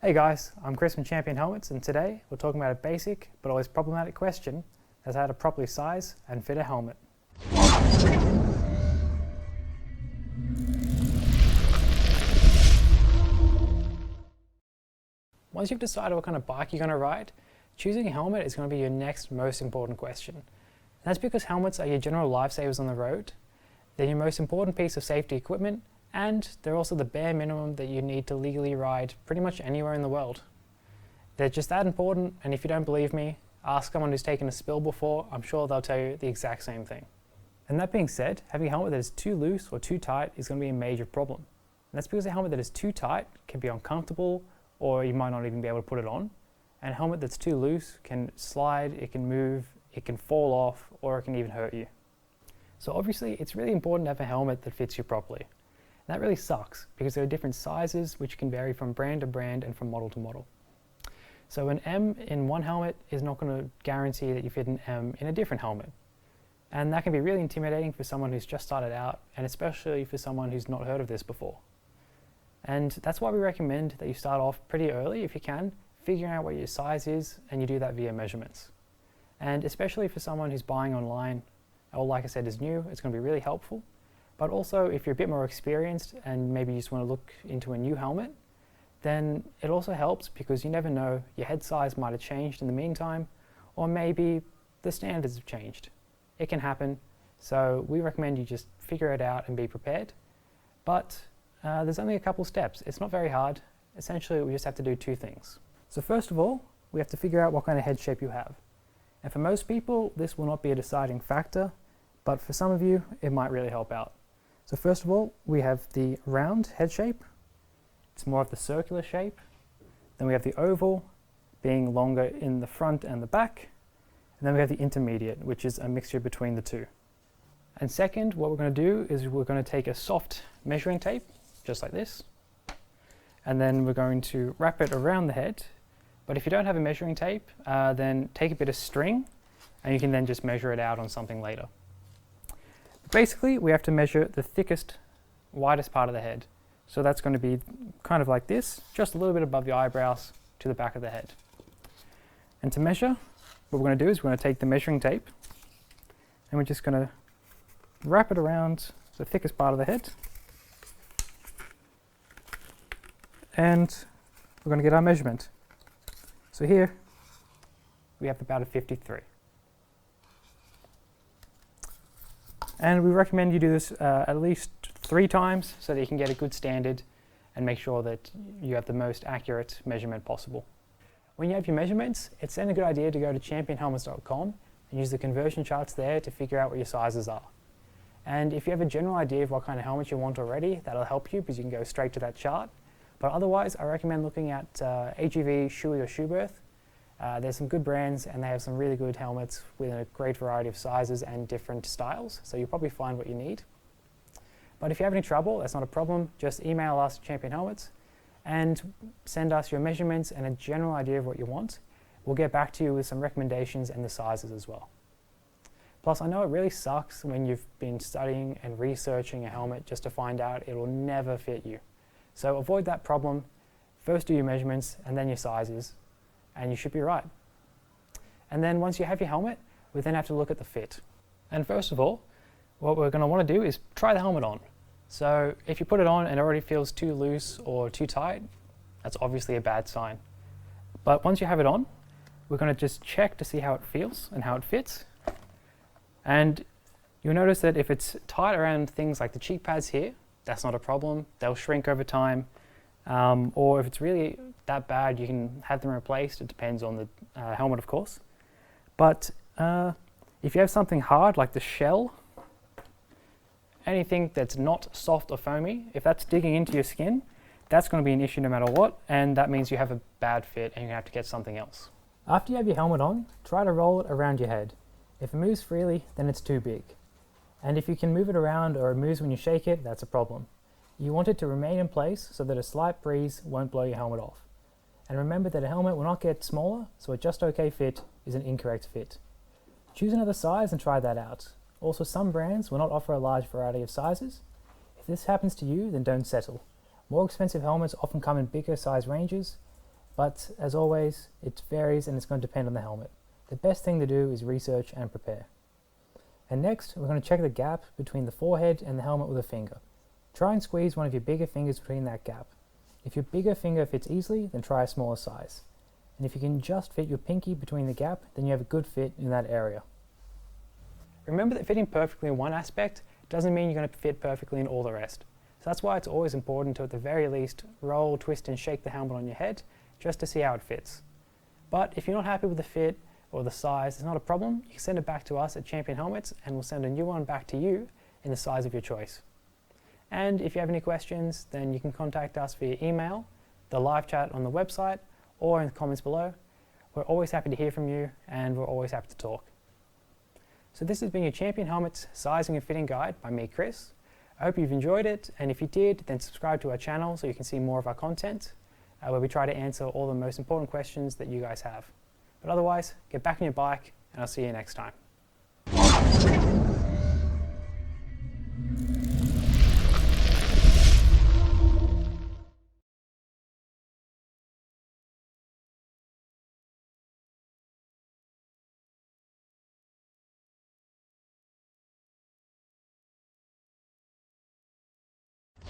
Hey guys, I'm Chris from Champion Helmets, and today we're talking about a basic but always problematic question: as how to properly size and fit a helmet. Once you've decided what kind of bike you're going to ride, choosing a helmet is going to be your next most important question. And that's because helmets are your general lifesavers on the road. They're your most important piece of safety equipment, and they're also the bare minimum that you need to legally ride pretty much anywhere in the world. They're just that important, and if you don't believe me, ask someone who's taken a spill before. I'm sure they'll tell you the exact same thing. And that being said, having a helmet that is too loose or too tight is going to be a major problem. And that's because a helmet that is too tight can be uncomfortable, or you might not even be able to put it on. And a helmet that's too loose can slide, it can move, it can fall off, or it can even hurt you. So obviously it's really important to have a helmet that fits you properly. And that really sucks because there are different sizes which can vary from brand to brand and from model to model. So an M in one helmet is not going to guarantee that you fit an M in a different helmet. And that can be really intimidating for someone who's just started out, and especially for someone who's not heard of this before. And that's why we recommend that you start off pretty early if you can, figuring out what your size is, and you do that via measurements. And especially for someone who's buying online, or like I said, is new, it's going to be really helpful. But also if you're a bit more experienced and maybe you just want to look into a new helmet, then it also helps because you never know, your head size might have changed in the meantime, or maybe the standards have changed. It can happen, so we recommend you just figure it out and be prepared. But there's only a couple steps. It's not very hard. Essentially, we just have to do two things. So first of all, we have to figure out what kind of head shape you have. And for most people, this will not be a deciding factor, but for some of you, it might really help out. So first of all, we have the round head shape. It's more of the circular shape. Then we have the oval, being longer in the front and the back. And then we have the intermediate, which is a mixture between the two. And second, what we're going to do is we're going to take a soft measuring tape, just like this, and then we're going to wrap it around the head. But if you don't have a measuring tape, then take a bit of string and you can then just measure it out on something later. Basically, we have to measure the thickest, widest part of the head. So that's going to be kind of like this, just a little bit above the eyebrows to the back of the head. And to measure, what we're going to do is we're going to take the measuring tape and we're just going to wrap it around the thickest part of the head. And we're going to get our measurement. So here we have about a 53. And we recommend you do this at least 3 times so that you can get a good standard and make sure that you have the most accurate measurement possible. When you have your measurements, it's then a good idea to go to championhelmets.com and use the conversion charts there to figure out what your sizes are. And if you have a general idea of what kind of helmet you want already, that'll help you because you can go straight to that chart. But otherwise, I recommend looking at AGV, Shoei, or Schuberth. There's some good brands and they have some really good helmets with a great variety of sizes and different styles, so you'll probably find what you need. But if you have any trouble, that's not a problem. Just email us, Champion Helmets, and send us your measurements and a general idea of what you want. We'll get back to you with some recommendations and the sizes as well. Plus, I know it really sucks when you've been studying and researching a helmet just to find out it will never fit you. So avoid that problem. First do your measurements and then your sizes, and you should be right. And then once you have your helmet, we then have to look at the fit. And first of all, what we're going to want to do is try the helmet on. So if you put it on and it already feels too loose or too tight, that's obviously a bad sign. But once you have it on, we're going to just check to see how it feels and how it fits. And you'll notice that if it's tight around things like the cheek pads here, that's not a problem. They'll shrink over time. Or if it's really that bad, you can have them replaced. It depends on the helmet, of course. But if you have something hard like the shell, anything that's not soft or foamy, if that's digging into your skin, that's going to be an issue no matter what, and that means you have a bad fit and you're going to have to get something else. After you have your helmet on, try to roll it around your head. If it moves freely, then it's too big. And if you can move it around or it moves when you shake it, that's a problem. You want it to remain in place so that a slight breeze won't blow your helmet off. And remember that a helmet will not get smaller, so a just okay fit is an incorrect fit. Choose another size and try that out. Also, some brands will not offer a large variety of sizes. If this happens to you, then don't settle. More expensive helmets often come in bigger size ranges, But as always, it varies and it's going to depend on the helmet. The best thing to do is research and prepare. And next, we're going to check the gap between the forehead and the helmet with a finger. Try and squeeze one of your bigger fingers between that gap. If your bigger finger fits easily, then try a smaller size. And if you can just fit your pinky between the gap, then you have a good fit in that area. Remember that fitting perfectly in one aspect doesn't mean you're going to fit perfectly in all the rest. So that's why it's always important to, at the very least, roll, twist and shake the helmet on your head just to see how it fits. But if you're not happy with the fit or the size, it's not a problem. You can send it back to us at Champion Helmets and we'll send a new one back to you in the size of your choice. And if you have any questions, then you can contact us via email, the live chat on the website, or in the comments below. We're always happy to hear from you and we're always happy to talk. So this has been your Champion Helmets Sizing and Fitting Guide by me, Chris. I hope you've enjoyed it, and if you did, then subscribe to our channel so you can see more of our content, where we try to answer all the most important questions that you guys have. But otherwise, get back on your bike and I'll see you next time.